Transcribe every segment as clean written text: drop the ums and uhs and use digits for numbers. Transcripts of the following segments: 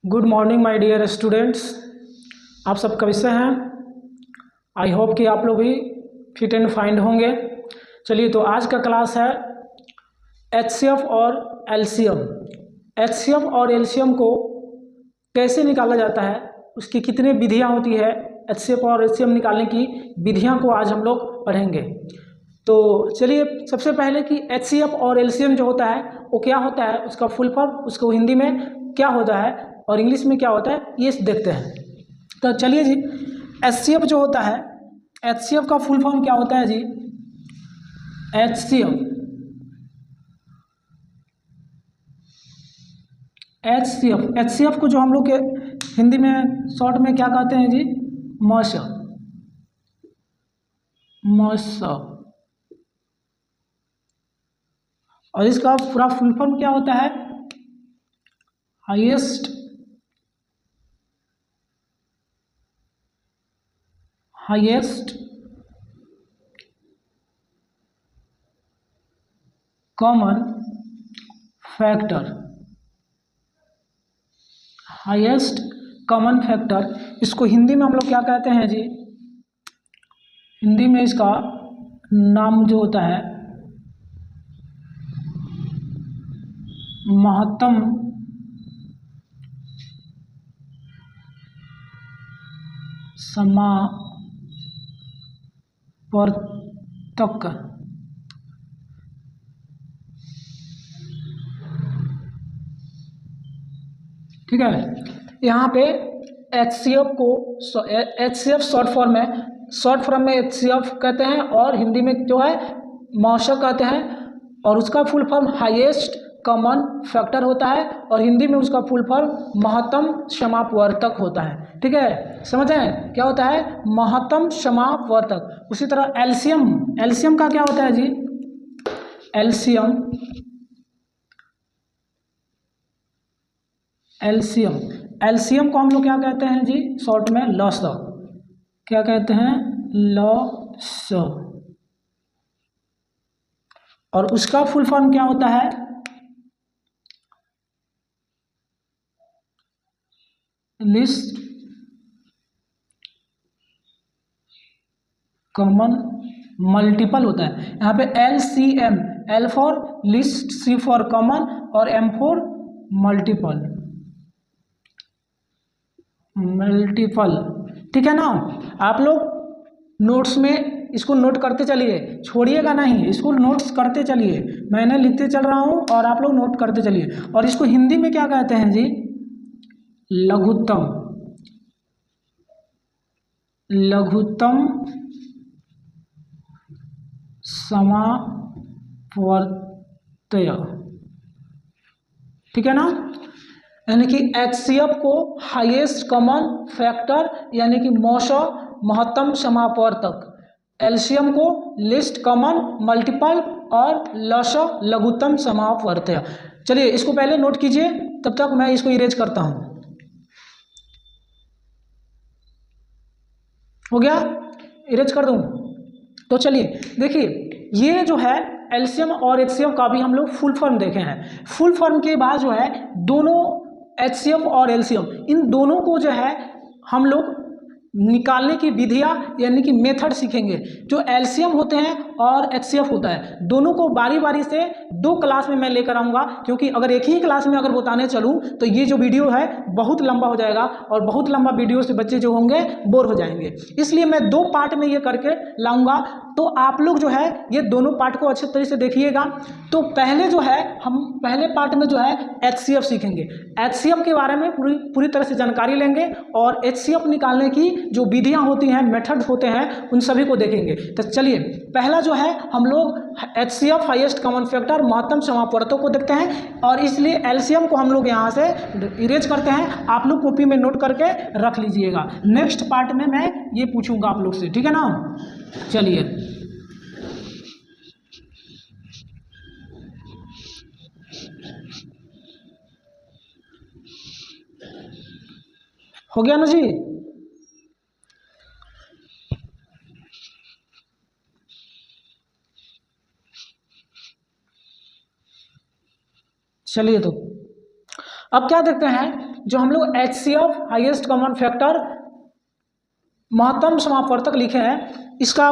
Good morning my dear students. आप सब कैसे हैं? आई होप कि आप लोग भी फिट एंड फाइन होंगे। चलिए, तो आज का क्लास है एचसीएफ और एलसीएम। एचसीएफ और एलसीएम को कैसे निकाला जाता है, उसकी कितनी विधियां होती है, एचसीएफ और एलसीएम निकालने की विधियां को आज हम लोग पढ़ेंगे। तो चलिए, सबसे पहले कि एचसीएफ और एलसीएम जो होता है वो क्या होता है, उसका फुल फॉर्म, उसको हिंदी में क्या होता है और इंग्लिश में क्या होता है, ये देखते हैं। तो चलिए जी, एचसीएफ जो होता है, एचसीएफ का फुल फॉर्म क्या होता है जी? एचसीएफ एचसीएफ एचसीएफ को जो हम लोग के हिंदी में शॉर्ट में क्या कहते हैं जी? मॉस। और इसका पूरा फुल फॉर्म क्या होता है? Highest common factor. Highest common factor, इसको हिंदी में हम लोग क्या कहते हैं जी? हिंदी में इसका नाम जो होता है महत्तम समावर्तक। ठीक है, यहाँ पे एचसीएफ को एचसीएफ शॉर्ट फॉर्म है, शॉर्ट फॉर्म में एचसीएफ कहते हैं और हिंदी में जो है मॉस कहते हैं, और उसका full form highest common factor होता है और हिंदी में उसका फुल फॉर्म महत्तम समापवर्तक होता है। ठीक है, समझ आए क्या होता है? महत्तम समापवर्तक। उसी तरह एलसीएम, एलसीएम का क्या होता है जी? एलसीएम एलसीएम एलसीएम को हम लोग क्या कहते हैं जी? शॉर्ट में लॉस। क्या कहते हैं? लॉस। और उसका फुल फॉर्म क्या होता है? लिस्ट कॉमन मल्टीपल होता है। यहाँ पे LCM, L for list, C for common और M फॉर मल्टीपल। ठीक है ना? आप लोग नोट्स में इसको नोट करते चलिए, छोड़िएगा नहीं, इसको नोट्स करते चलिए। मैंने लिखते चल रहा हूँ और आप लोग नोट करते चलिए। और इसको हिंदी में क्या कहते हैं जी? लघुत्तम समावर्तय। ठीक है ना? यानी कि एचसीएफ को हाईएस्ट कॉमन फैक्टर यानी कि मॉस महत्तम समापवर्तक, एलसीएम को लिस्ट कॉमन मल्टीपल और लॉस लघुत्तम समापवर्तय। चलिए, इसको पहले नोट कीजिए, तब तक मैं इसको इरेज करता हूं। हो गया? इरेज कर दूं? तो चलिए देखिए, ये जो है एलसीएम और एचसीएफ का भी हम लोग फुल फॉर्म देखे हैं। फुल फॉर्म के बाद जो है दोनों एचसीएफ और एलसीएम, इन दोनों को जो है हम लोग निकालने की विधियां यानी कि मेथड सीखेंगे। जो एलसीएम होते हैं और एचसीएफ होता है, दोनों को बारी बारी से दो क्लास में मैं लेकर आऊँगा, क्योंकि अगर एक ही क्लास में अगर बताने चलूँ तो ये जो वीडियो है बहुत लंबा हो जाएगा और बहुत लंबा वीडियो से बच्चे जो होंगे बोर हो जाएंगे। इसलिए मैं दो पार्ट में ये करके लाऊंगा, तो आप लोग जो है ये दोनों पार्ट को अच्छे तरीके से देखिएगा। तो पहले जो है हम पहले पार्ट में जो है एचसीएफ सीखेंगे, एचसीएफ के बारे में पूरी तरह से जानकारी लेंगे और एचसीएफ निकालने की जो विधियां होती हैं, मेथड होते हैं, उन सभी को देखेंगे। तो चलिए, पहला जो है हम लोग एचसीएफ हाईएस्ट कॉमन फैक्टर महत्तम समापवर्तक को देखते हैं, और इसलिए एलसीएम को हम लोग यहाँ से इरेज करते हैं। आप लोग कॉपी में नोट करके रख लीजिएगा, नेक्स्ट पार्ट में मैं ये पूछूंगा आप लोग से। ठीक है ना? चलिए, हो गया ना जी? चलिए, तो अब क्या देखते हैं जो हम लोग HCF हाईएस्ट कॉमन फैक्टर महत्तम समापवर्तक लिखे हैं, इसका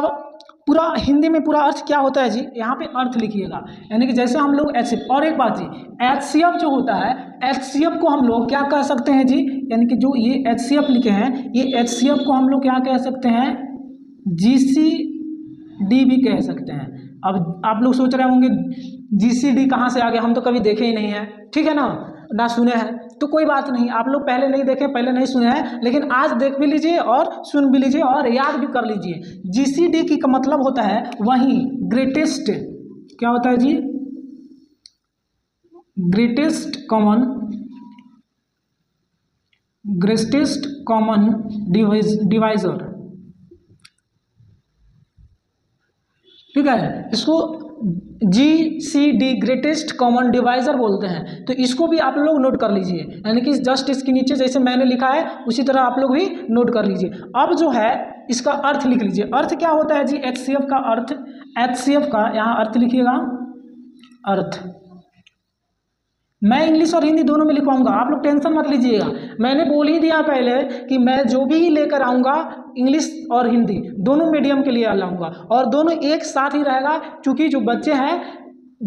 पूरा हिंदी में पूरा अर्थ क्या होता है जी, यहाँ पे अर्थ लिखिएगा। यानी कि जैसे हम लोग HCF, और एक बात जी, HCF जो होता है, HCF को हम लोग क्या कह सकते हैं जी, यानी कि जो ये HCF लिखे हैं, ये HCF को हम लोग क्या कह सकते हैं, GCD भी कह सकते हैं। अब आप लोग सोच रहे होंगे GCD कहाँ से आ गया, हम तो कभी देखे ही नहीं है, ठीक है ना सुने हैं, तो कोई बात नहीं, आप लोग पहले नहीं देखे, पहले नहीं सुने हैं, लेकिन आज देख भी लीजिए और सुन भी लीजिए और याद भी कर लीजिए। GCD की का मतलब होता है वही ग्रेटेस्ट, क्या होता है जी, ग्रेटेस्ट कॉमन डिवाइजर, ठीक है, इसको GCD ग्रेटेस्ट कॉमन डिवाइजर बोलते हैं। तो इसको भी आप लोग नोट कर लीजिए, यानी कि जस्ट इसके नीचे जैसे मैंने लिखा है उसी तरह आप लोग भी नोट कर लीजिए। अब जो है इसका अर्थ लिख लीजिए, अर्थ क्या होता है जी, HCF का अर्थ, HCF का यहाँ अर्थ लिखिएगा, अर्थ मैं इंग्लिश और हिंदी दोनों में लिखवाऊंगा, आप लोग टेंशन मत लीजिएगा। मैंने बोल ही दिया पहले कि मैं जो भी लेकर आऊँगा इंग्लिश और हिंदी दोनों मीडियम के लिए लाऊंगा, और दोनों एक साथ ही रहेगा, क्योंकि जो बच्चे हैं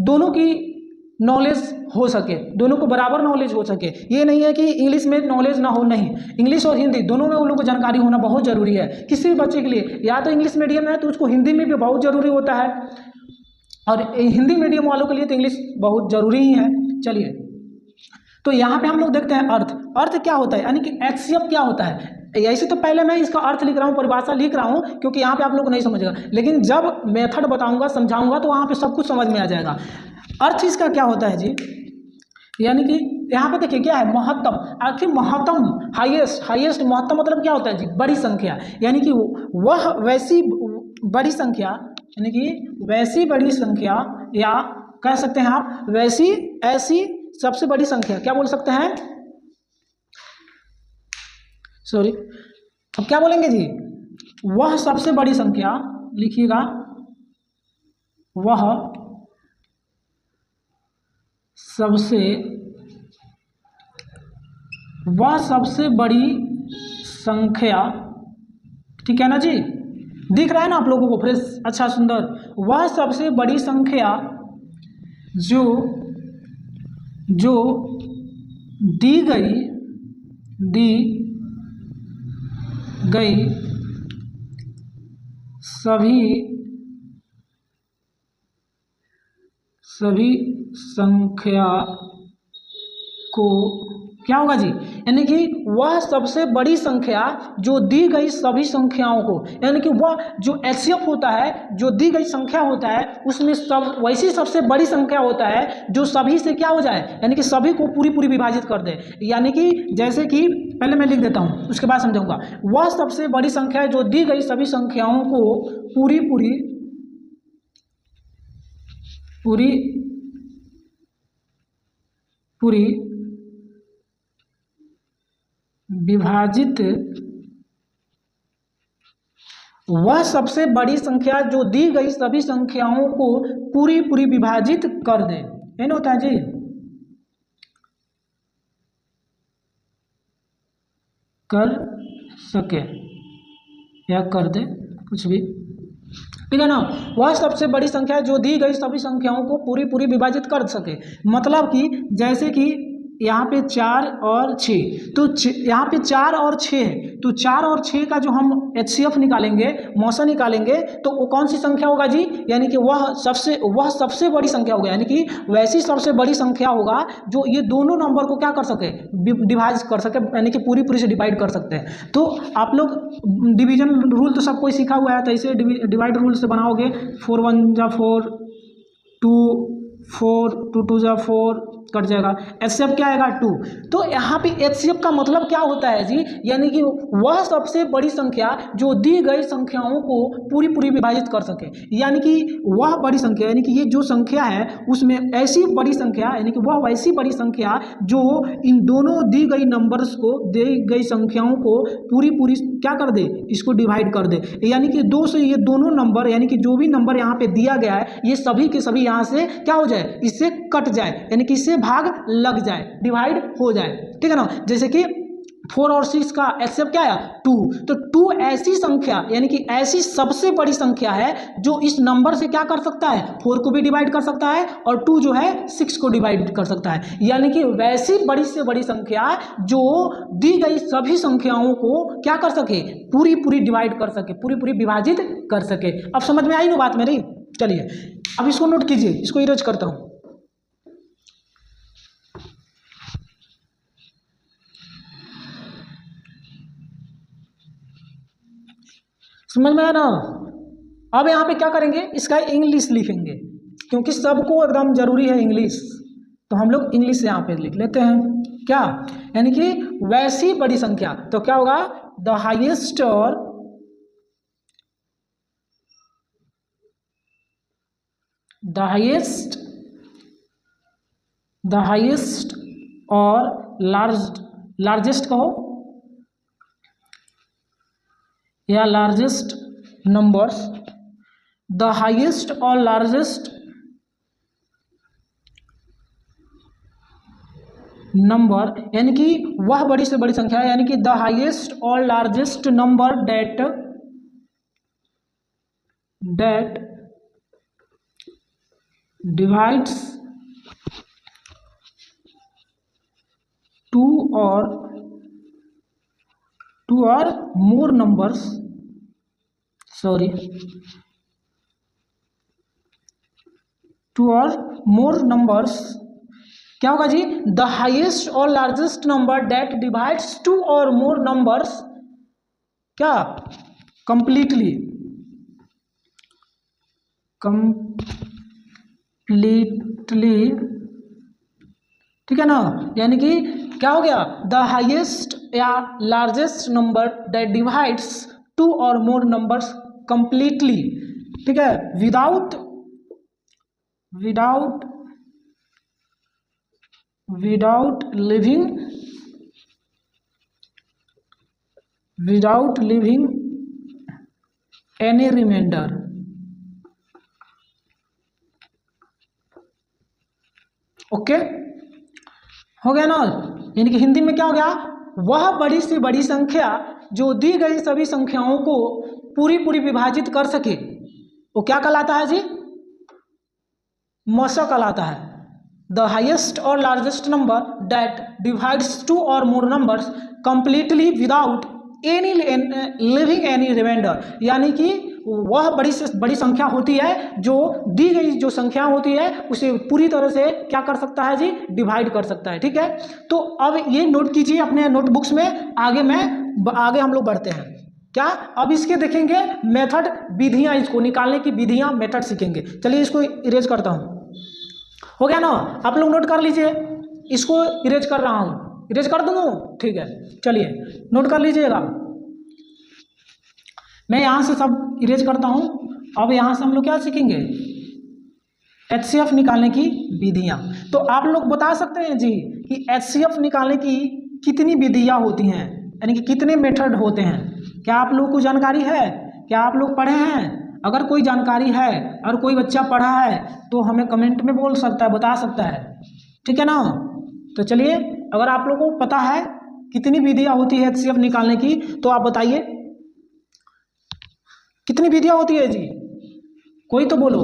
दोनों की नॉलेज हो सके, दोनों को बराबर नॉलेज हो सके। ये नहीं है कि इंग्लिश में नॉलेज ना हो, नहीं, इंग्लिश और हिंदी दोनों में उन लोगों को जानकारी होना बहुत ज़रूरी है किसी भी बच्चे के लिए। या तो इंग्लिश मीडियम है तो उसको हिंदी में भी बहुत ज़रूरी होता है, और हिंदी मीडियम वालों के लिए तो इंग्लिश बहुत ज़रूरी ही है। चलिए, तो यहाँ पे हम लोग देखते हैं अर्थ, अर्थ क्या होता है, यानी कि HCF क्या होता है। ऐसे तो पहले मैं इसका अर्थ लिख रहा हूँ, परिभाषा लिख रहा हूँ, क्योंकि यहाँ पे आप लोग को नहीं समझेगा, लेकिन जब मेथड बताऊंगा, समझाऊंगा, तो वहाँ पे सब कुछ समझ में आ जाएगा। अर्थ इसका क्या होता है जी, यानी कि यहाँ पे देखिए क्या है, महत्तम, आखिर महत्तम, हाईएस्ट महत्तम मतलब क्या होता है जी, बड़ी संख्या, यानी कि वह वैसी बड़ी संख्या, यानी कि वैसी बड़ी संख्या, या कह सकते हैं आप वैसी ऐसी सबसे बड़ी संख्या, क्या बोल सकते हैं, सॉरी, अब क्या बोलेंगे जी, वह सबसे बड़ी संख्या, लिखिएगा, वह सबसे बड़ी संख्या, ठीक है ना जी, दिख रहा है ना आप लोगों को फ्रेश, अच्छा सुंदर, वह सबसे बड़ी संख्या जो दी गई सभी संख्या को क्या होगा जी, यानी कि वह सबसे बड़ी संख्या जो दी गई सभी संख्याओं को, यानी कि वह जो HCF होता है, जो दी गई संख्या होता है, उसमें सब वैसी सबसे बड़ी संख्या होता है जो सभी से क्या हो जाए, यानी कि सभी को पूरी विभाजित कर दे। यानी कि जैसे कि पहले मैं लिख देता हूँ, उसके बाद समझाऊंगा। वह सबसे बड़ी संख्या है जो दी गई सभी संख्याओं को पूरी विभाजित, वह सबसे बड़ी संख्या जो दी गई सभी संख्याओं को पूरी विभाजित कर दे, ये होता है जी, कर सके या कर दे, कुछ भी, ठीक है ना। वह सबसे बड़ी संख्या जो दी गई सभी संख्याओं को पूरी विभाजित कर सके, मतलब कि जैसे कि यहाँ पे 4 और 6, तो यहाँ पे 4 और 6 है, तो 4 और 6 का जो हम HCF निकालेंगे, मौसा निकालेंगे, तो वो कौन सी संख्या होगा जी, यानी कि वह सबसे बड़ी संख्या होगा, यानी कि वैसी सबसे बड़ी संख्या होगा जो ये दोनों नंबर को क्या कर सके, डिवाइड कर सके, यानी कि पूरी से डिवाइड कर सकते हैं। तो आप लोग डिवीजन रूल तो सब कोई सीखा हुआ है, तो ऐसे डिवाइड रूल से बनाओगे, 4 1 जा 4, 2 4, 2 2 जा 4, कट जाएगा, HCF क्या आएगा 2। तो यहाँ पे HCF का मतलब क्या होता है जी, यानी कि वह सबसे बड़ी संख्या जो दी गई संख्याओं को पूरी विभाजित कर सके, यानी कि वह बड़ी संख्या, यानी कि ये जो संख्या है उसमें ऐसी बड़ी संख्या, यानी कि वह वैसी बड़ी संख्या जो इन दोनों दी गई नंबर्स को, दी गई संख्याओं को पूरी क्या कर दे, इसको डिवाइड कर दे, यानी कि 2 से ये दोनों नंबर, यानी कि जो भी नंबर यहाँ पे दिया गया है, ये सभी के सभी यहाँ से क्या हो जाए, इससे कट जाए, यानी कि इससे से भाग लग जाए, डिवाइड हो जाए, ठीक है ना। जैसे कि 4 और 6 का एचसीएफ क्या है 2, तो 2 ऐसी संख्या यानी कि ऐसी सबसे बड़ी संख्या है जो इस नंबर से क्या कर सकता है, 4 को भी डिवाइड कर सकता है और 2 जो है 6 को डिवाइड कर सकता है। यानी कि वैसी बड़ी से बड़ी संख्या जो दी गई सभी संख्याओं को क्या कर सके, पूरी पूरी डिवाइड कर सके, पूरी पूरी विभाजित कर सके। अब समझ में आई ना बात मेरी। चलिए अब इसको नोट कीजिए, इसको इरेज करता हूं। समझ में आया ना। अब यहाँ पे क्या करेंगे, इसका इंग्लिश लिखेंगे क्योंकि सबको एकदम जरूरी है इंग्लिश, तो हम लोग इंग्लिश यहाँ पे लिख लेते हैं क्या, यानी कि वैसी बड़ी संख्या, तो क्या होगा द हाईएस्ट और द हाईएस्ट और लार्जेस्ट कहो या लार्जेस्ट नंबर्स, द हाईएस्ट और लार्जेस्ट नंबर यानी कि वह बड़ी से बड़ी संख्या है, यानी कि द हाईएस्ट और largest number that divides two और मोर नंबर्स, सॉरी टू और मोर नंबर्स, क्या होगा जी, द हाईएस्ट और largest number that divides two और मोर नंबर्स क्या कंप्लीटली ठीक है ना। यानी कि क्या हो गया, द हाईएस्ट या largest number that divides two और मोर नंबर्स कंप्लीटली, ठीक है, without living any reminder. Okay हो गया ना। यानी कि हिंदी में क्या हो गया, वह बड़ी से बड़ी संख्या जो दी गई सभी संख्याओं को पूरी पूरी विभाजित कर सके वो क्या कहलाता है जी, मौसा कहलाता है। द हाईएस्ट और largest number that divides two और more numbers completely without any living any remainder, यानी कि वह बड़ी से बड़ी संख्या होती है जो दी गई जो संख्या होती है उसे पूरी तरह से क्या कर सकता है जी, डिवाइड कर सकता है। ठीक है, तो अब ये नोट कीजिए अपने नोटबुक्स में, आगे हम लोग बढ़ते हैं क्या। अब इसके देखेंगे मेथड, विधियां, इसको निकालने की विधियां, मेथड सीखेंगे। चलिए इसको इरेज करता हूं, हो गया ना। आप लोग नोट कर लीजिए, इसको इरेज कर रहा हूं, इरेज कर दूं, ठीक है। चलिए नोट कर लीजिएगा, मैं यहां से सब इरेज करता हूं। अब यहां से हम लोग क्या सीखेंगे, एचसीएफ निकालने की विधियां। तो आप लोग बता सकते हैं जी कि एचसीएफ निकालने की कितनी विधियां होती हैं, यानी कि कितने मेथड होते हैं, क्या आप लोग को जानकारी है, क्या आप लोग पढ़े हैं। अगर कोई जानकारी है और कोई बच्चा पढ़ा है तो हमें कमेंट में बोल सकता है, बता सकता है, ठीक है ना। तो चलिए अगर आप लोगों को पता है कितनी विधियां होती है एचसीएफ निकालने की तो आप बताइए कितनी विधियां होती है जी, कोई तो बोलो।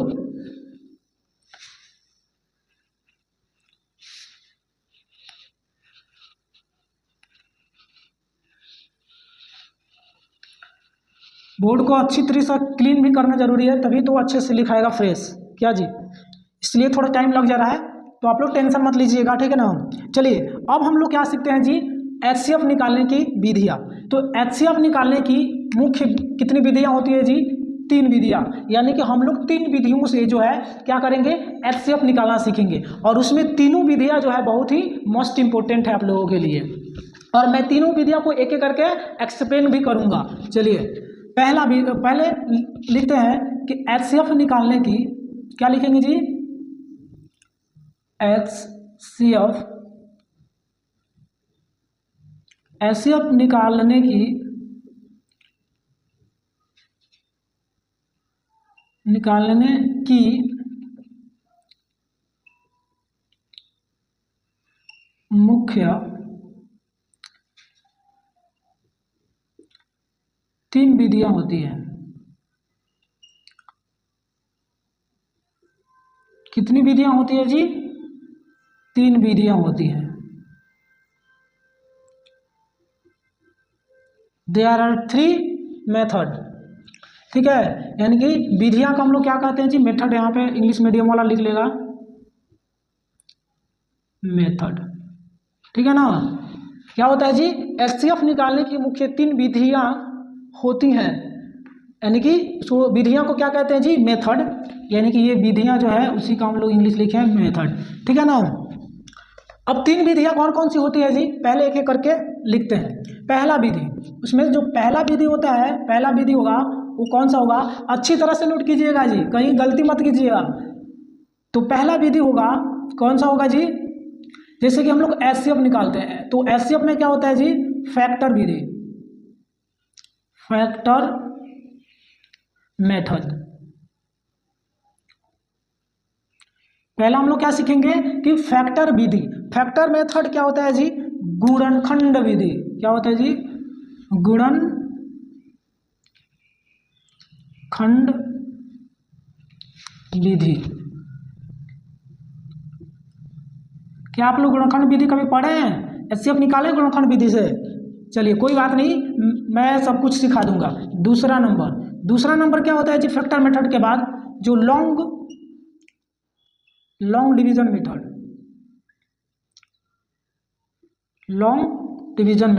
बोर्ड को अच्छी तरह से क्लीन भी करना जरूरी है, तभी तो अच्छे से लिखाएगा फ्रेश, क्या जी, इसलिए थोड़ा टाइम लग जा रहा है, तो आप लोग टेंशन मत लीजिएगा, ठीक है ना। चलिए अब हम लोग क्या सीखते हैं जी, एचसीएफ निकालने की विधियां। तो एचसीएफ निकालने की मुख्य कितनी विधियां होती है जी, 3 विधियां, यानी कि हम लोग 3 विधियों से जो है क्या करेंगे, एचसीएफ निकालना सीखेंगे। और उसमें तीनों विधियां जो है बहुत ही मोस्ट इंपॉर्टेंट है आप लोगों के लिए, और मैं तीनों विधियों को एक एक करके एक्सप्लेन भी करूंगा। चलिए पहले लिखते हैं कि एचसीएफ निकालने की, क्या लिखेंगे जी, एचसीएफ निकालने की मुख्य 3 विधियां होती हैं। कितनी विधियां होती है जी? 3 विधियां होती हैं। There are 3 method. ठीक है, यानी कि विधियां को हम लोग क्या कहते हैं जी? मेथड। यहाँ पे इंग्लिश मीडियम वाला लिख लेगा मेथड। ठीक है ना। क्या होता है जी? एचसीएफ निकालने की मुख्य 3 विधियां होती हैं, यानी कि विधियां को क्या कहते हैं जी? मेथड। यानी कि ये विधियां जो है उसी का हम लोग इंग्लिश लिखे हैं मेथड। ठीक है ना। अब 3 विधियां कौन कौन सी होती है जी? पहले एक एक करके लिखते हैं। पहला विधि, उसमें जो पहला विधि होता है, पहला विधि होगा वो कौन सा होगा? अच्छी तरह से नोट कीजिएगा जी, कहीं गलती मत कीजिएगा। तो पहला विधि होगा कौन सा होगा जी? जैसे कि हम लोग एचसीएफ निकालते हैं, तो एचसीएफ में क्या होता है जी? फैक्टर विधि, फैक्टर मेथड। पहला हम लोग क्या सीखेंगे कि फैक्टर विधि। फैक्टर मेथड क्या होता है जी? गुणनखंड विधि। क्या होता है जी? गुणनखंड विधि। क्या आप लोग गुणनखंड विधि कभी पढ़े हैं? एचसीएफ निकाले गुणनखंड विधि से? चलिए कोई बात नहीं, मैं सब कुछ सिखा दूंगा। दूसरा नंबर क्या होता है जी? फैक्टर मेथड के बाद जो long division method. Long division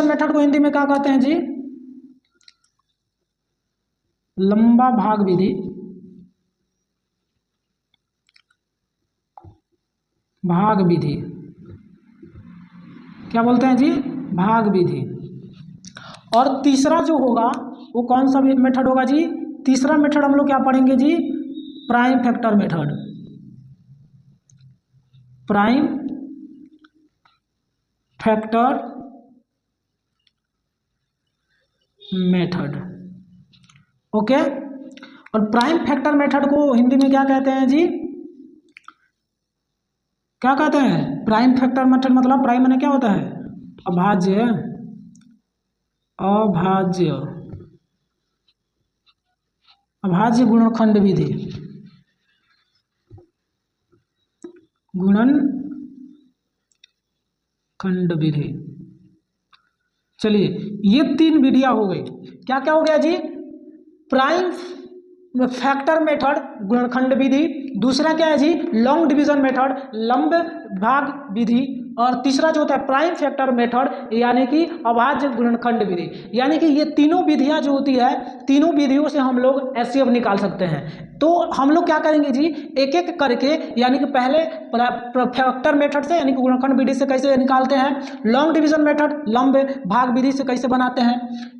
method को हिंदी में क्या कहते हैं जी? लंबा भाग विधि। भाग विधि क्या बोलते हैं जी? भाग विधि। और तीसरा जो होगा वो कौन सा मेथड होगा जी? तीसरा मेथड हम लोग क्या पढ़ेंगे जी? Prime factor method. Prime factor method. Okay. और प्राइम फैक्टर मेथड को हिंदी में क्या कहते हैं जी? क्या कहते हैं? प्राइम फैक्टर मेथड मतलब प्राइम माने क्या होता है? अभाज्य। अभाज्य गुणनखंड विधि। गुणनखंड विधि। चलिए ये 3 विधियां हो गई। क्या क्या हो गया जी? प्राइम फैक्टर मेथड, गुणनखंड विधि। दूसरा क्या है जी? लॉन्ग डिवीजन मेथड, लंब भाग विधि। और तीसरा जो होता है प्राइम फैक्टर मेथड, यानी कि अभाज्य गुणनखंड विधि। यानी कि ये तीनों विधियां जो होती है, तीनों विधियों से हम लोग एचसीएफ निकाल सकते हैं। तो हम लोग क्या करेंगे जी? एक एक करके, यानी कि पहले फैक्टर मेथड से यानी कि गुणनखंड विधि से कैसे निकालते हैं, लॉन्ग डिवीजन मेथड लंब भाग विधि से कैसे बनाते हैं,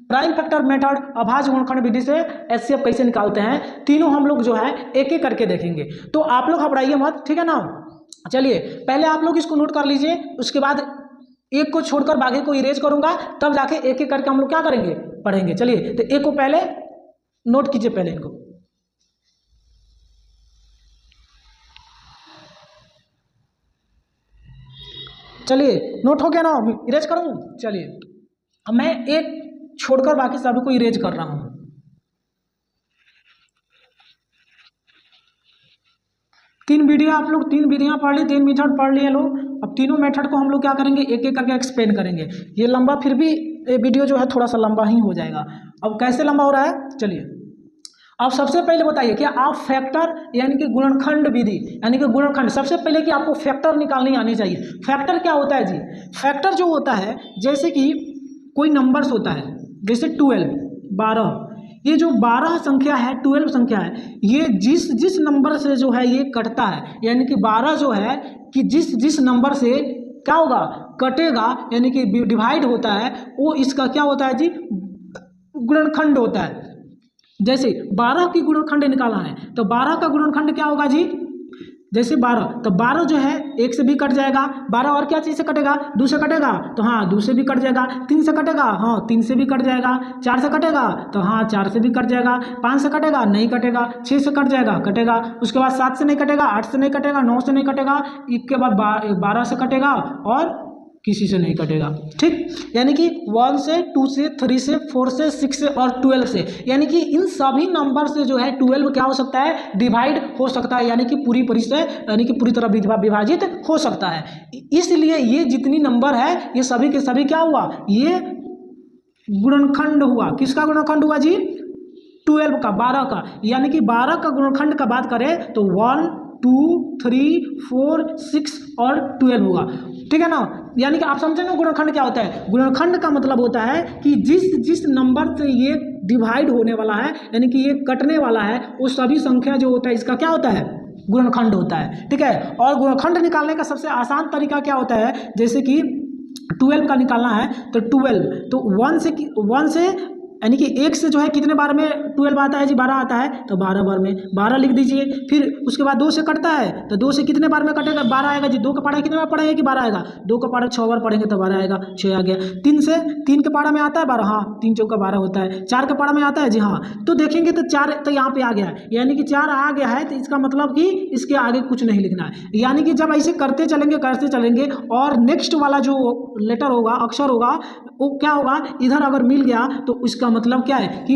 प्राइम फैक्टर मेथड अभाज्य गुणनखंड विधि से एचसीएफ कैसे निकालते हैं, तीनों हम लोग जो है एक एक करके देखेंगे। तो आप लोग घबराइए मत, ठीक है ना। चलिए पहले आप लोग इसको नोट कर लीजिए, उसके बाद एक को छोड़कर बाकी को इरेज करूंगा, तब जाके एक एक करके हम लोग क्या करेंगे? पढ़ेंगे। चलिए तो एक को पहले नोट कीजिए, पहले इनको। चलिए नोट हो गया ना? इरेज करूं? चलिए अब मैं एक छोड़कर बाकी सभी को इरेज कर रहा हूं। तीन विधियां पढ़ ली, 3 मेथड पढ़ लिए लोग। अब तीनों मेथड को हम लोग क्या करेंगे? एक एक करके एक्सप्लेन करेंगे। ये लंबा, फिर भी ये वीडियो जो है थोड़ा सा लंबा ही हो जाएगा। अब कैसे लंबा हो रहा है? चलिए आप सबसे पहले बताइए कि आप फैक्टर यानी कि गुणनखंड विधि यानी कि गुणनखंड, सबसे पहले कि आपको फैक्टर निकालनी आनी चाहिए। फैक्टर क्या होता है जी? फैक्टर जो होता है, जैसे कि कोई नंबर्स होता है, जैसे 12, ये जो 12 संख्या है, 12 संख्या है, ये जिस नंबर से जो है ये कटता है, यानी कि 12 जो है कि जिस नंबर से क्या होगा? कटेगा, यानी कि डिवाइड होता है, वो इसका क्या होता है जी? गुणनखंड होता है। जैसे 12 की गुणनखंड निकालना है, तो 12 का गुणनखंड क्या होगा जी? जैसे 12, तो 12 जो है 1 से भी कट जाएगा, 12 और क्या चीज़ से कटेगा, 2 से कटेगा, तो हाँ 2 से भी कट जाएगा, 3 से कटेगा, हाँ 3 से भी कट जाएगा, 4 से कटेगा, तो हाँ 4 से भी कट जाएगा, 5 से कटेगा, नहीं कटेगा, 6 से कट जाएगा, कटेगा, उसके बाद 7 से नहीं कटेगा, 8 से नहीं कटेगा, 9 से नहीं कटेगा, इसके बाद 12 से कटेगा और किसी से नहीं कटेगा। ठीक, यानी कि 1 से 2 से 3 से 4 से 6 से और 12 से, यानी कि इन सभी नंबर से जो है 12 क्या हो सकता है, डिवाइड हो सकता है, यानी कि पूरी से यानी कि पूरी तरह विभाजित हो सकता है। इसलिए ये जितनी नंबर है ये सभी के सभी क्या हुआ, ये गुणनखंड हुआ। किसका गुणनखंड हुआ जी, 12 का, 12 का, यानी कि 12 का गुणनखंड का बात करें तो 1 2 3 4 6 और 12 होगा। ठीक है ना, यानी कि आप समझे ना गुणनखंड क्या होता है। गुणनखंड का मतलब होता है कि जिस नंबर से ये डिवाइड होने वाला है, यानी कि ये कटने वाला है, वो सभी संख्या जो होता है इसका क्या होता है, गुणनखंड होता है। ठीक है, और गुणनखंड निकालने का सबसे आसान तरीका क्या होता है, जैसे कि 12 का निकालना है तो 12, तो 1 से यानी कि 1 से जो है कितने बार में 12 आता है जी, 12 आता है, तो 12 बार में 12 लिख दीजिए। फिर उसके बाद 2 से कटता है तो 2 से कितने बार में कटेगा, 12 आएगा जी। 2 का पढ़ा कितने बार पढ़ेंगे कि 12 आएगा, 2 का पढ़ा 6 बार पढ़ेंगे तो 12 आएगा, 6 आ गया। 3 के पढ़ा में आता है 12, हाँ 3 चौका 12 होता है। 4 के पढ़ा में आता है जी, हाँ, तो देखेंगे तो 4 तो यहाँ पे आ गया है, यानी कि 4 आ गया है, तो इसका मतलब कि इसके आगे कुछ नहीं लिखना है। यानी कि जब ऐसे करते चलेंगे और नेक्स्ट वाला जो लेटर होगा, अक्षर होगा, वो क्या होगा, इधर अगर मिल गया तो उसका मतलब क्या है कि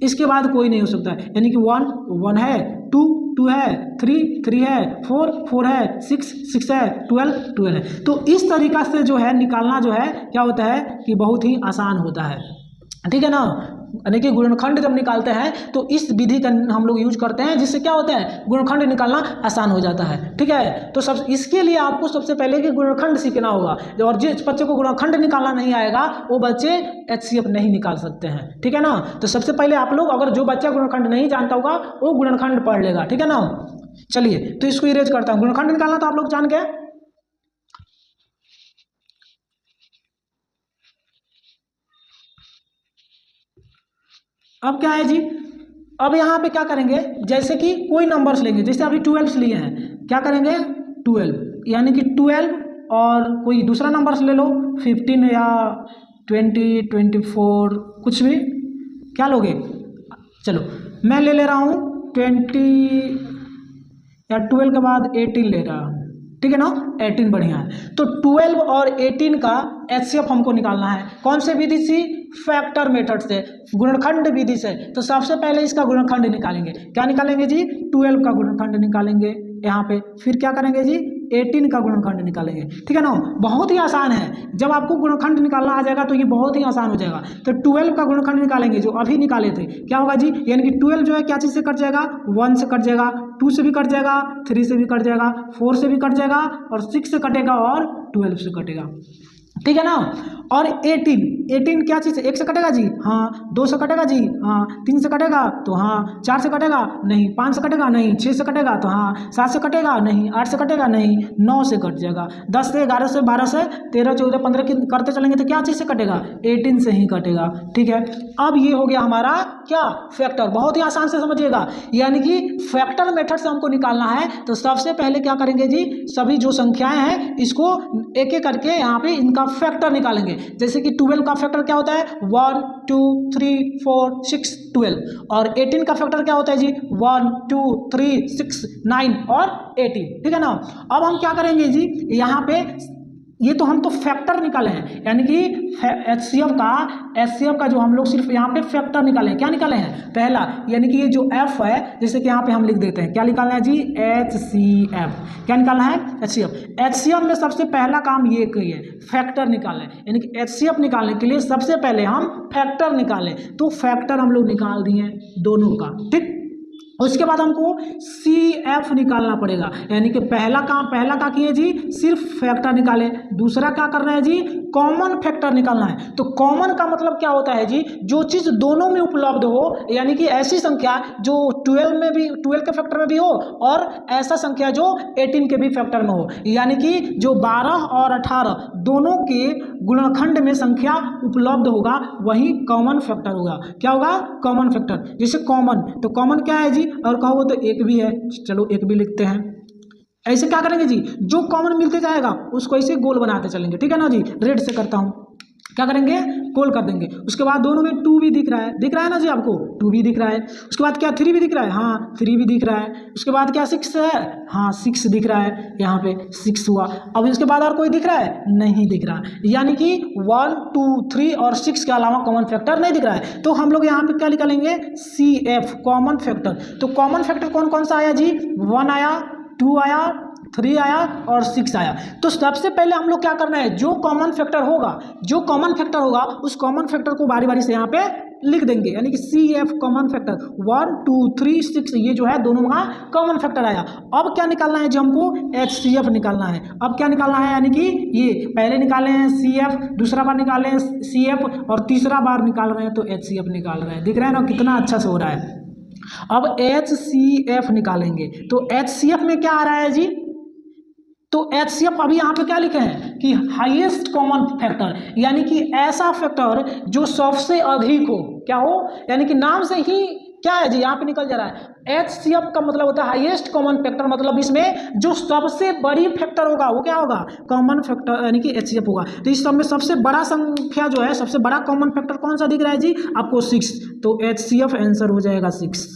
इसके बाद कोई नहीं हो सकता है। यानी कि 1 है, 2 है, 3 है, 4 है, 6 है, 12 है। तो इस तरीका से जो है निकालना जो है क्या होता है कि बहुत ही आसान होता है। ठीक है ना, यानी कि गुणनखंड जब निकालते हैं तो इस विधि का हम लोग यूज करते हैं, जिससे क्या होता है गुणनखंड निकालना आसान हो जाता है। ठीक है, तो सब इसके लिए आपको सबसे पहले कि गुणनखंड सीखना होगा, और जिस बच्चे को गुणनखंड निकालना नहीं आएगा वो बच्चे HCF नहीं निकाल सकते हैं। ठीक है ना, तो सबसे पहले आप लोग, अगर जो बच्चा गुणनखंड नहीं जानता होगा वो गुणनखंड पढ़ लेगा। ठीक है ना, चलिए तो इसको इरेज करता हूँ। गुणनखंड निकालना तो आप लोग जान गए। अब क्या है जी, अब यहाँ पे क्या करेंगे, जैसे कि कोई नंबर्स लेंगे, जैसे अभी 12 लिए हैं, क्या करेंगे 12, यानी कि 12 और कोई दूसरा नंबर्स ले लो, 15 या 20 24 कुछ भी, क्या लोगे, चलो मैं ले रहा हूँ 20 या 12 के बाद 18 ले रहा हूँ। ठीक है ना, 18 बढ़िया है। तो 12 और 18 का HCF हमको निकालना है, कौन से विधि से, फैक्टर मेथड से, गुणनखंड विधि से। तो सबसे पहले इसका गुणनखंड निकालेंगे, क्या निकालेंगे जी, 12 का गुणनखंड निकालेंगे यहाँ पे, फिर क्या करेंगे जी 18 का गुणनखंड निकालेंगे। ठीक है ना, बहुत ही आसान है, जब आपको गुणनखंड निकालना आ जाएगा तो ये बहुत ही आसान हो जाएगा। तो 12 का गुणनखंड निकालेंगे, जो अभी निकाले थे, क्या होगा जी, यानी कि 12 जो है क्या चीज़ से कट जाएगा, 1 से कट जाएगा, 2 से भी कट जाएगा, 3 से भी कट जाएगा, 4 से भी कट जाएगा, और 6 से कटेगा, और 12 से कटेगा। ठीक है ना, और 18 क्या चीज़ है, 1 से कटेगा जी, हाँ, 2 से कटेगा जी, हाँ, 3 से कटेगा तो हाँ, 4 से कटेगा नहीं, 5 से कटेगा नहीं, 6 से कटेगा तो हाँ, 7 से कटेगा नहीं, 8 से कटेगा नहीं, 9 से कट जाएगा, 10 से 11 से 12 से 13 14 15 की करते चलेंगे तो क्या चीज़ से कटेगा, 18 से ही कटेगा। ठीक है, अब ये हो गया हमारा क्या, फैक्टर। बहुत ही आसान से समझिएगा, यानी कि फैक्टर मेथड से हमको निकालना है तो सबसे पहले क्या करेंगे जी, सभी जो संख्याएं हैं इसको एक एक करके यहाँ पे इनका फैक्टर निकालेंगे। जैसे कि 12 का फैक्टर क्या होता है, 1 2 3 4 6 12, और 18 का फैक्टर क्या होता है जी, 1 2 3 6 9 और 18। ठीक है ना, अब हम क्या करेंगे जी, यहाँ पे ये तो हम तो फैक्टर निकाले हैं, यानी कि HCF का जो हम लोग सिर्फ यहाँ पे फैक्टर निकाले हैं। क्या निकाले हैं, पहला, यानी कि ये जो F है, जैसे कि यहाँ पे हम लिख देते हैं, क्या निकालना है जी, HCF। क्या निकालना है, HCF में सबसे पहला काम ये करिए, फैक्टर निकालें, यानी कि HCF निकालने के लिए सबसे पहले हम फैक्टर निकालें। तो फैक्टर हम लोग निकाल दिए दोनों का। ठीक, उसके बाद हमको CF निकालना पड़ेगा, यानी कि पहला का किए जी, सिर्फ फैक्टर निकाले। दूसरा क्या कर रहे हैं जी, कॉमन फैक्टर निकालना है। तो कॉमन का मतलब क्या होता है जी, जो चीज़ दोनों में उपलब्ध हो, यानी कि ऐसी संख्या जो 12 के फैक्टर में भी हो, और ऐसा संख्या जो 18 के भी फैक्टर में हो, यानी कि जो 12 और 18 दोनों के गुणनखंड में संख्या उपलब्ध होगा वही कॉमन फैक्टर होगा। क्या होगा, कॉमन फैक्टर। जैसे कॉमन, तो कॉमन क्या है जी, और कहो तो एक भी है, चलो एक भी लिखते हैं। ऐसे क्या करेंगे जी, जो कॉमन मिलते जाएगा उसको ऐसे गोल बनाते चलेंगे, ठीक है ना जी। रेड से करता हूँ, क्या करेंगे, गोल कर देंगे। उसके बाद दोनों में 2 भी दिख रहा है ना जी आपको, 2 भी दिख रहा है। उसके बाद क्या 3 भी दिख रहा है, हाँ 3 भी दिख रहा है। उसके बाद क्या 6 है, हाँ 6 दिख रहा है, यहाँ पे 6 हुआ। अब इसके बाद और कोई दिख रहा है, नहीं दिख रहा, यानी कि 1 2 3 और 6 के अलावा कॉमन फैक्टर नहीं दिख रहा है। तो हम लोग यहाँ पे क्या निकालेंगे, CF कॉमन फैक्टर। तो कॉमन फैक्टर कौन कौन सा आया जी, 1 आया, 2 आया, 3 आया और 6 आया। तो सबसे पहले हम लोग क्या करना है, जो कॉमन फैक्टर होगा उस कॉमन फैक्टर को बारी बारी से यहाँ पे लिख देंगे, यानी कि CF कॉमन फैक्टर 1 2 3 6, ये जो है दोनों का कॉमन फैक्टर आया। अब क्या निकालना है जी, हमको HCF निकालना है। अब क्या निकालना है, यानी कि ये पहले निकाले हैं CF, दूसरा बार निकाले हैं CF और तीसरा बार निकाल रहे हैं तो HCF निकाल रहे हैं। दिख रहा है ना कितना अच्छा से हो रहा है। अब HCF निकालेंगे तो HCF में क्या आ रहा है जी, तो HCF अभी यहाँ पे क्या लिखे हैं कि हाईएस्ट कॉमन फैक्टर, यानी कि ऐसा फैक्टर जो सबसे अधिक हो, क्या हो, यानी कि नाम से ही क्या है जी, यहाँ पे निकल जा रहा है। HCF का मतलब होता है हाईएस्ट कॉमन फैक्टर, मतलब इसमें जो सबसे बड़ी फैक्टर होगा वो क्या होगा, कॉमन फैक्टर, यानी कि HCF होगा। तो इस सब में सबसे बड़ा संख्या जो है, सबसे बड़ा कॉमन फैक्टर कौन सा दिख रहा है जी आपको, 6। तो HCF आंसर हो जाएगा 6।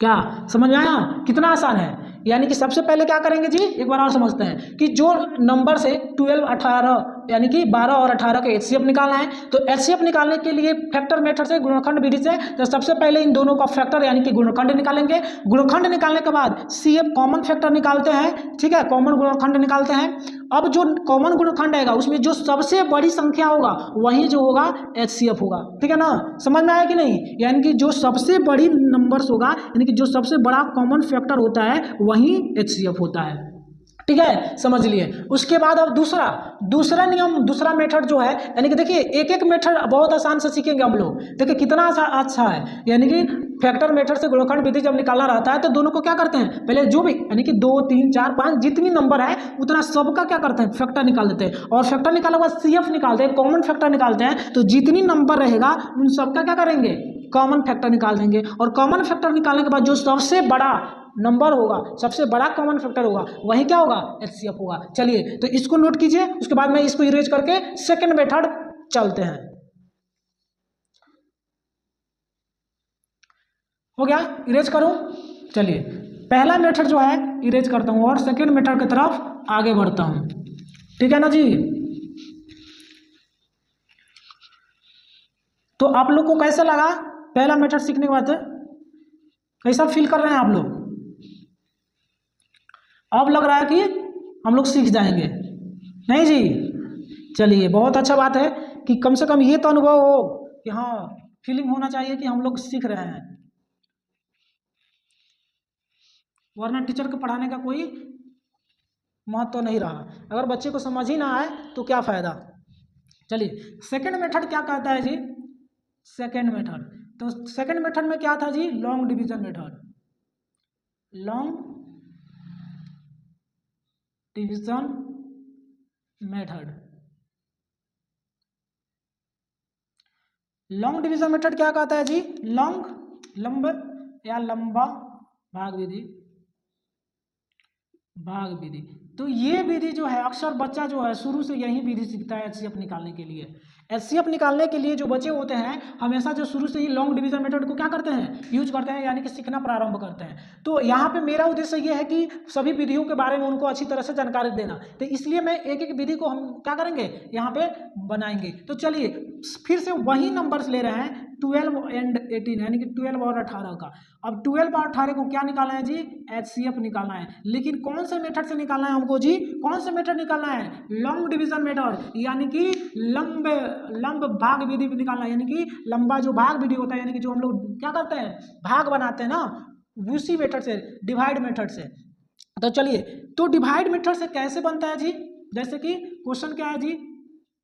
क्या समझ में आया, कितना आसान है। यानी कि सबसे पहले क्या करेंगे जी, एक बार और समझते हैं कि जो नंबर से 12 18 यानी कि 12 और 18 का HCF निकालना है। तो HCF निकालने के लिए फैक्टर मेथड से, गुणनखंड विधि से, तो सबसे पहले इन दोनों का फैक्टर यानी कि गुणनखंड निकालेंगे। गुणनखंड निकालने के बाद CF कॉमन फैक्टर निकालते हैं, ठीक है, कॉमन गुणनखंड निकालते हैं। अब जो कॉमन गुणनखंड आएगा उसमें जो सबसे बड़ी संख्या होगा वही जो होगा HCF होगा, ठीक है ना, समझ में आया कि नहीं। यानी कि जो सबसे बड़ी नंबर्स होगा, यानी कि जो सबसे बड़ा कॉमन फैक्टर होता है वही HCF होता है, ठीक है, समझ लिए। उसके बाद अब दूसरा नियम, दूसरा मेथड जो है, यानी कि देखिए एक एक मेथड बहुत आसान से सीखेंगे हम लोग। देखिए कितना अच्छा है, यानी कि फैक्टर मेथड से गुणनखंड विधि जब निकालना रहता है तो दोनों को क्या करते हैं, पहले जो भी यानी कि 2 3 4 5 जितनी नंबर है उतना सबका क्या करते हैं, फैक्टर निकाल देते हैं। और फैक्टर निकालने के बाद CF निकालते हैं, कॉमन फैक्टर निकालते हैं। तो जितनी नंबर रहेगा उन सबका क्या करेंगे, कॉमन फैक्टर निकाल देंगे। और कॉमन फैक्टर निकालने के बाद जो सबसे बड़ा नंबर होगा, सबसे बड़ा कॉमन फैक्टर होगा, वही क्या होगा, HCF होगा। चलिए तो इसको नोट कीजिए, उसके बाद में इसको इरेज करके सेकंड मेथड चलते हैं। हो गया, इरेज करूं, चलिए पहला मेथड जो है इरेज करता हूं और सेकंड मेथड की तरफ आगे बढ़ता हूं, ठीक है ना जी। तो आप लोग को कैसा लगा पहला मेथड सीखने के बाद, कैसा फील कर रहे हैं आप लोग। अब लग रहा है कि हम लोग सीख जाएंगे, नहीं जी। चलिए बहुत अच्छा बात है कि कम से कम ये तो अनुभव हो कि हाँ फीलिंग होना चाहिए कि हम लोग सीख रहे हैं, वरना टीचर को पढ़ाने का कोई महत्व तो नहीं रहा। अगर बच्चे को समझ ही ना आए तो क्या फ़ायदा। चलिए सेकंड मेथड क्या कहता है जी, सेकंड मेथड, तो सेकंड मेथड में क्या था जी, long division method. Long division method, long division method क्या कहता है जी, लंब या लंबा भाग विधि। तो ये विधि जो है अक्सर बच्चा जो है शुरू से यही विधि सीखता है HCF निकालने के लिए। HCF निकालने के लिए जो बच्चे होते हैं हमेशा जो शुरू से ही लॉन्ग डिवीजन मेथड को क्या करते हैं, यूज करते हैं, यानी कि सीखना प्रारंभ करते हैं। तो यहाँ पे मेरा उद्देश्य ये है कि सभी विधियों के बारे में उनको अच्छी तरह से जानकारी देना। तो इसलिए मैं एक एक विधि को हम क्या करेंगे यहाँ पे बनाएंगे। तो चलिए फिर से वही नंबर्स ले रहे हैं 12 and 18, यानी कि 12 और 18 का। अब 12 और 18 को क्या निकालना है जी, HCF निकालना है। लेकिन कौन से मेथड से निकालना है हमको जी, कौन से मेथड निकालना है, लॉन्ग डिवीजन मेथड, यानी कि लंब भाग विधि निकालना है। यानी कि लंबा जो भाग विधि होता है, यानी कि जो हम लोग क्या करते हैं भाग बनाते हैं ना, उसी मेथड से, डिवाइड मेथड से। तो चलिए तो डिवाइड मेथड से कैसे बनता है जी, जैसे कि क्वेश्चन क्या है जी,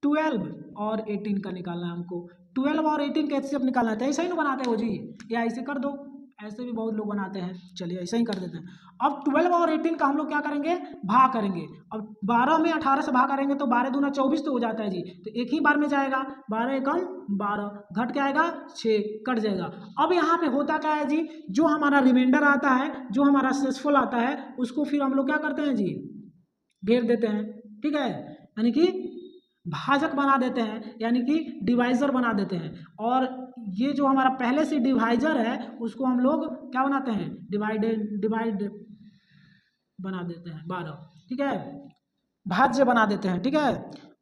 12 और 18 का निकालना है हमको। 12 और 18 का HCF निकालना है, तो ऐसा ही ना बनाते हो जी, या ऐसे कर दो, ऐसे भी बहुत लोग बनाते हैं, चलिए ऐसे ही कर देते हैं। अब 12 और 18 का हम लोग क्या करेंगे, भाग करेंगे। अब 12 में 18 से भाग करेंगे तो 12 दूना 24 तो हो जाता है जी, तो एक ही बार में जाएगा, 12 एकम 12, घट के आएगा 6, कट जाएगा। अब यहाँ पे होता क्या है जी, जो हमारा रिमाइंडर आता है, जो हमारा शेषफल आता है, उसको फिर हम लोग क्या करते हैं जी, घेर देते हैं, ठीक है, यानी कि भाजक बना देते हैं, यानी कि डिवाइजर बना देते हैं। और ये जो हमारा पहले से डिवाइजर है उसको हम लोग क्या बनाते हैं, डिवाइड बना देते हैं 12, ठीक है, भाज्य बना देते हैं, ठीक है।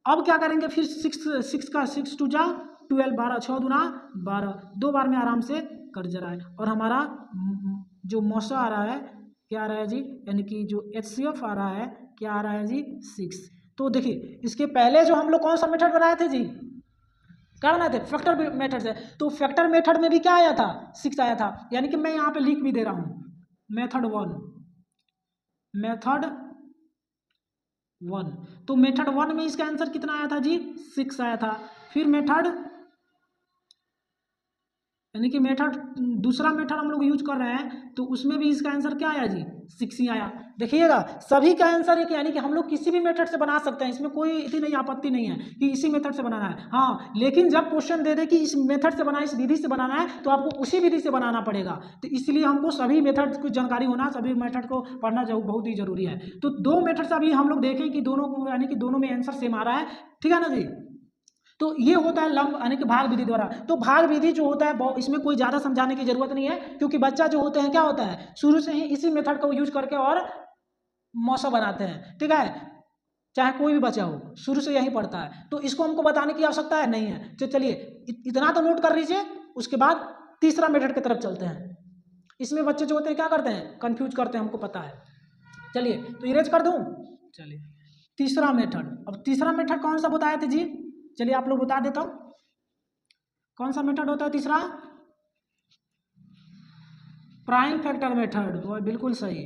अब क्या करेंगे फिर 6 टू जा 12, 12 6 दूना 12, 2 बार में आराम से कट जा रहा है। और हमारा जो मौसा आ रहा है क्या आ रहा है जी, यानी कि जो HCF आ रहा है क्या आ रहा है जी, 6। तो देखिए इसके पहले जो हम लोग कौन सा मेथड बनाए थे जी, क्या बनाए थे, फैक्टर मेथड से। तो फैक्टर मेथड में भी क्या आया था, 6 आया था, यानी कि मैं यहाँ पे लिख भी दे रहा हूँ, मेथड 1। तो मेथड 1 में इसका आंसर कितना आया था जी, 6 आया था। फिर मेथड यानी कि मेथड दूसरा मेथड हम लोग यूज कर रहे हैं, तो उसमें भी इसका आंसर क्या आया जी, 6 ही आया। देखिएगा सभी का आंसर है कि यानी कि हम लोग किसी भी मेथड से बना सकते हैं, इसमें कोई इतनी नहीं आपत्ति नहीं है कि इसी मेथड से बनाना है। हाँ, लेकिन जब क्वेश्चन दे दे कि इस मेथड से बनाना, इस विधि से बनाना है, तो आपको उसी विधि से बनाना पड़ेगा। तो इसलिए हमको सभी मेथड की जानकारी होना, सभी मेथड को पढ़ना बहुत ही जरूरी है। तो 2 मेथड से अभी हम लोग देखें कि दोनों को, यानी कि दोनों में आंसर सेम आ रहा है, ठीक है ना जी। तो ये होता है लंब यानी कि भाग विधि द्वारा। तो भाग विधि जो होता है इसमें कोई ज़्यादा समझाने की जरूरत नहीं है, क्योंकि बच्चा जो होते हैं क्या होता है, शुरू से ही इसी मेथड को यूज करके और मौसा बनाते हैं, ठीक है, चाहे कोई भी बच्चा हो शुरू से यही पढ़ता है। तो इसको हमको बताने की आवश्यकता है नहीं है। तो चलिए इतना तो नोट कर लीजिए, उसके बाद तीसरा मेथड की तरफ चलते हैं। इसमें बच्चे जो होते हैं क्या करते हैं, कंफ्यूज करते हैं, हमको पता है। चलिए तो इरेज कर दूं, चलिए तीसरा मेथड। अब तीसरा मेथड कौन सा बताए थे जी, चलिए आप लोग बता देता हूं कौन सा मेथड होता है तीसरा, प्राइम फैक्टर मेथड। बिल्कुल सही,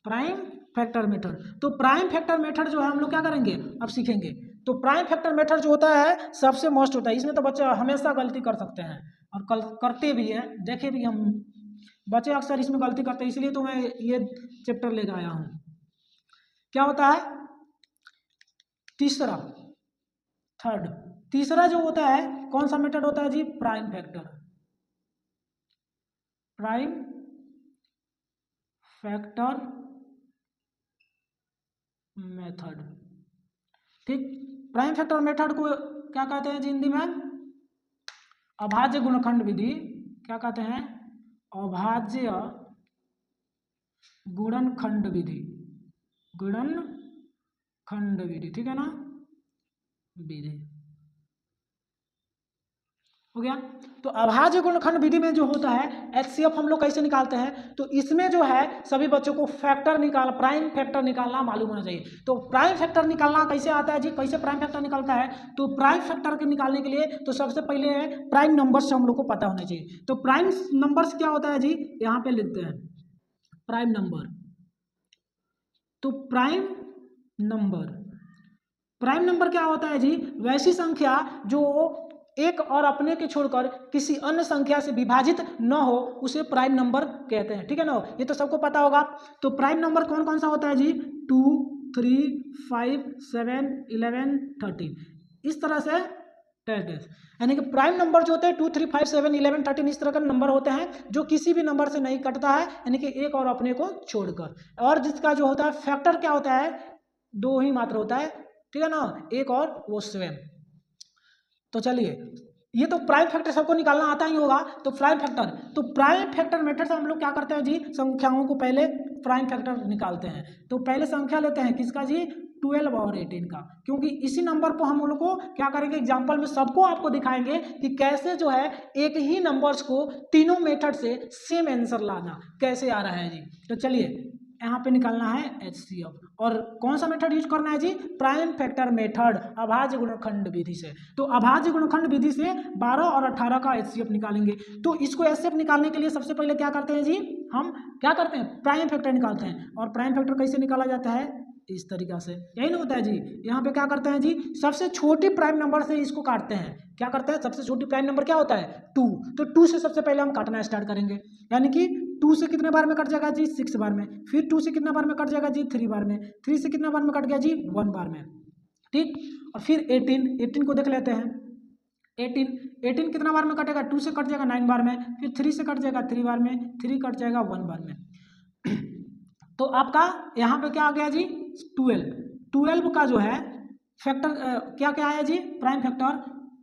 प्राइम फैक्टर मेथड। तो प्राइम फैक्टर मेथड जो है हम लोग क्या करेंगे, अब सीखेंगे। तो प्राइम फैक्टर मेथड जो होता है सबसे मोस्ट होता है, इसमें तो बच्चे हमेशा गलती कर सकते हैं और करते भी हैं, देखे भी हम बच्चे अक्सर इसमें गलती करते हैं, इसलिए तो मैं ये चैप्टर लेकर आया हूँ। क्या होता है तीसरा, थर्ड, तीसरा जो होता है कौन सा मेथड होता है जी, prime factor, prime factor method, ठीक। प्राइम फैक्टर मेथड को क्या कहते हैं जी हिंदी में, अभाज्य गुणनखंड विधि। क्या कहते हैं, अभाज्य गुणनखंड विधि, गुणनखंड विधि, ठीक है ना, विधि हो गया। तो अभाज्य गुणनखंड विधि में जो होता है HCF हम लोग कैसे निकालते हैं, तो इसमें जो है सभी बच्चों को फैक्टर प्राइम फैक्टर निकालना मालूम होना चाहिए। तो प्राइम फैक्टर निकालना कैसे आता है जी, कैसे प्राइम फैक्टर निकलता है, तो प्राइम फैक्टर के निकालने के लिए तो सबसे पहले प्राइम नंबर से हम लोग को पता होना चाहिए। तो प्राइम नंबर क्या होता है जी, यहाँ पे लिखते हैं प्राइम नंबर। तो प्राइम नंबर क्या होता है जी, वैसी संख्या जो एक और अपने के छोड़कर किसी अन्य संख्या से विभाजित न हो उसे प्राइम नंबर कहते हैं, ठीक है ना, ये तो सबको पता होगा। तो प्राइम नंबर कौन कौन सा होता है जी, 2, 3, 5, 7, 11, 13, इस तरह से यानी कि प्राइम नंबर जो होते हैं 2, 3, 5, 7, 11, 13 इस तरह का नंबर होते हैं जो किसी भी नंबर से नहीं कटता है, यानी कि एक और अपने को छोड़कर। और जिसका जो होता है फैक्टर क्या होता है, 2 ही मात्र होता है, ठीक है ना, एक और वो स्वयं। तो चलिए ये तो प्राइम फैक्टर सबको निकालना आता ही होगा। तो प्राइम फैक्टर मेथड से हम लोग क्या करते हैं जी, संख्याओं को पहले प्राइम फैक्टर निकालते हैं। तो पहले संख्या लेते हैं किसका जी, 12 और 18 का, क्योंकि इसी नंबर को हम लोग को क्या करेंगे, एग्जाम्पल में सबको आपको दिखाएंगे कि कैसे जो है एक ही नंबर्स को तीनों मेथड से सेम आंसर लाना कैसे आ रहा है जी। तो चलिए यहाँ पे निकालना है HCF, और कौन सा मेथड यूज करना है जी, प्राइम फैक्टर मेथड, अभाज्य गुणनखंड विधि से। तो अभाज्य गुणनखंड विधि से 12 और 18 का HCF निकालेंगे। तो इसको HCF निकालने के लिए सबसे पहले क्या करते हैं जी, हम क्या करते हैं, प्राइम फैक्टर निकालते हैं। और प्राइम फैक्टर कैसे निकाला जाता है, इस तरीका से, यही ना होता है जी। यहाँ पे क्या करते हैं जी, सबसे छोटी प्राइम नंबर से इसको काटते हैं। क्या करते हैं, सबसे छोटी प्राइम नंबर क्या होता है, 2, तो 2 से सबसे पहले हम काटना स्टार्ट करेंगे, यानी कि 2 से कितने बार में कट जाएगा जी 6 बार में, फिर 2 से कितने बार में कट जाएगा जी 3 बार में, 3 से कितने बार में कट गया जी 1 बार में, ठीक। और फिर 18 को देख लेते हैं, 18 कितना बार में कटेगा, 2 से कट जाएगा 9 बार में, फिर 3 से कट जाएगा 3 बार में, 3 कट जाएगा 1 बार में। तो आपका यहाँ पे क्या आ गया जी 12 का जो है फैक्टर क्या क्या आया जी, prime factor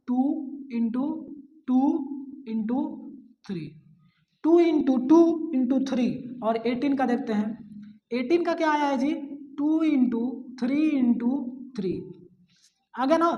2 into 2 into 3, 2 into 2 into 3। और 18 का देखते हैं, 18 का क्या आया है जी 2 इंटू 3 इंटू 3 आ गया ना।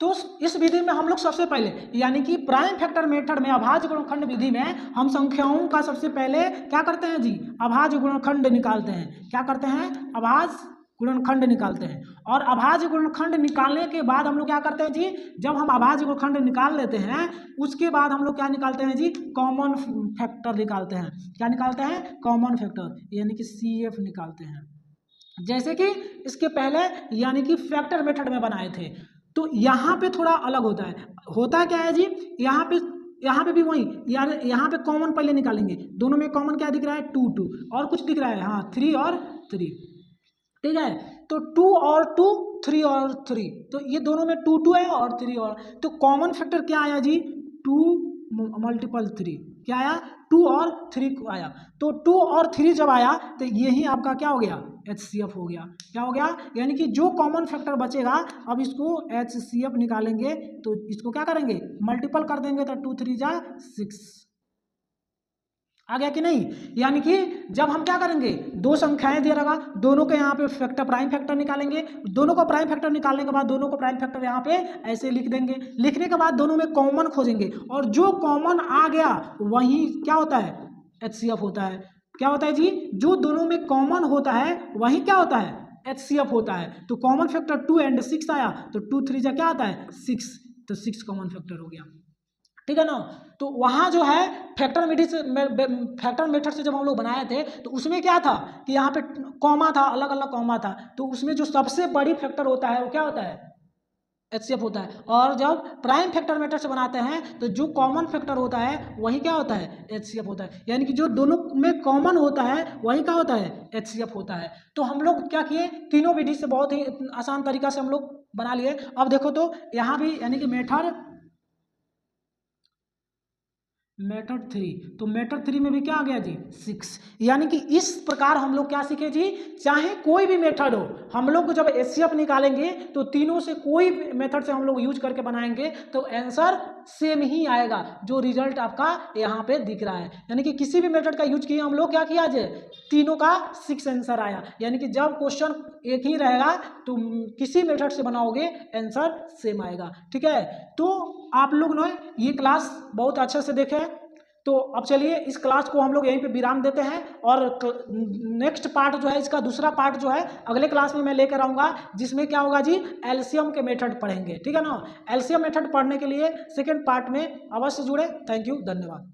तो इस विधि में हम लोग सबसे पहले यानी कि प्राइम फैक्टर मेथड में अभाज्य गुणनखंड विधि में हम संख्याओं का सबसे पहले क्या करते हैं जी अभाज्य गुणनखंड निकालते हैं। क्या करते हैं, अभाज्य गुणनखंड निकालते हैं। और अभाज्य गुणनखंड निकालने के बाद हम लोग क्या करते हैं जी, जब हम अभाज्य गुणनखंड निकाल लेते हैं उसके बाद हम लोग क्या निकालते हैं जी कॉमन फैक्टर निकालते हैं। क्या निकालते हैं, कॉमन फैक्टर यानी कि CF निकालते हैं, जैसे कि इसके पहले यानी कि फैक्टर मेथड में बनाए थे। तो यहाँ पे थोड़ा अलग होता है क्या है जी, यहाँ पे भी वही यार, यहाँ पे कॉमन पहले निकालेंगे, दोनों में कॉमन क्या दिख रहा है 2 और कुछ दिख रहा है, हाँ 3 और 3, ठीक है। तो 2 और 2 3 और 3, तो ये दोनों में 2 है और 3 और, तो कॉमन फैक्टर क्या आया जी 2 मल्टीपल 3, क्या आया 2 और 3 को आया। तो 2 और 3 जब आया तो यही आपका क्या हो गया HCF हो गया। क्या हो गया, यानी कि जो कॉमन फैक्टर बचेगा अब इसको HCF निकालेंगे, तो इसको क्या करेंगे मल्टीपल कर देंगे, तो 2 3 जा 6 आ गया कि नहीं। यानी कि जब हम क्या करेंगे, दो संख्याएं दिया रहेगा, दोनों के यहाँ पे फैक्टर प्राइम फैक्टर निकालेंगे, दोनों को प्राइम फैक्टर निकालने के बाद दोनों को प्राइम फैक्टर यहाँ पे ऐसे लिख देंगे, लिखने के बाद दोनों में कॉमन खोजेंगे और जो कॉमन आ गया वही क्या होता है HCF होता है। क्या होता है जी, जो दोनों में कॉमन होता है वही क्या होता है HCF होता है। तो कॉमन फैक्टर 2 and 6 आया, तो 2 3 जा क्या आता है 6, तो 6 कॉमन फैक्टर हो गया, ठीक है ना। तो वहाँ जो है फैक्टर मेथड से जब हम लोग बनाए थे तो उसमें क्या था कि यहाँ पे कॉमा था, अलग अलग कॉमा था, तो उसमें जो सबसे बड़ी फैक्टर होता है वो क्या होता है HCF होता है। और जब प्राइम फैक्टर मेथड से बनाते हैं तो जो कॉमन फैक्टर होता है वही क्या होता है HCF होता है, यानी कि जो दोनों में कॉमन होता है वही क्या होता है HCF होता है। तो हम लोग क्या किए, तीनों विधि से बहुत ही आसान तरीका से हम लोग बना लिए। अब देखो तो यहाँ भी यानी कि मेथड 3, तो मेथड 3 में भी क्या आ गया जी 6, यानी कि इस प्रकार हम लोग क्या सीखे जी, चाहे कोई भी मेथड हो हम लोग जब HCF निकालेंगे तो तीनों से कोई मेथड से हम लोग यूज करके बनाएंगे तो आंसर सेम ही आएगा, जो रिजल्ट आपका यहाँ पे दिख रहा है। यानी कि किसी भी मेथड का यूज किए हम लोग क्या किया जाए, तीनों का 6 आंसर आया। यानी कि जब क्वेश्चन एक ही रहेगा तो किसी मेथड से बनाओगे आंसर सेम आएगा, ठीक है। तो आप लोग ने ये क्लास बहुत अच्छे से देखे, तो अब चलिए इस क्लास को हम लोग यहीं पे विराम देते हैं और नेक्स्ट पार्ट जो है, इसका दूसरा पार्ट जो है अगले क्लास में मैं लेकर आऊँगा, जिसमें क्या होगा जी एलसीएम के मेथड पढ़ेंगे, ठीक है ना। एलसीएम मेथड पढ़ने के लिए सेकेंड पार्ट में अवश्य जुड़े। थैंक यू, धन्यवाद।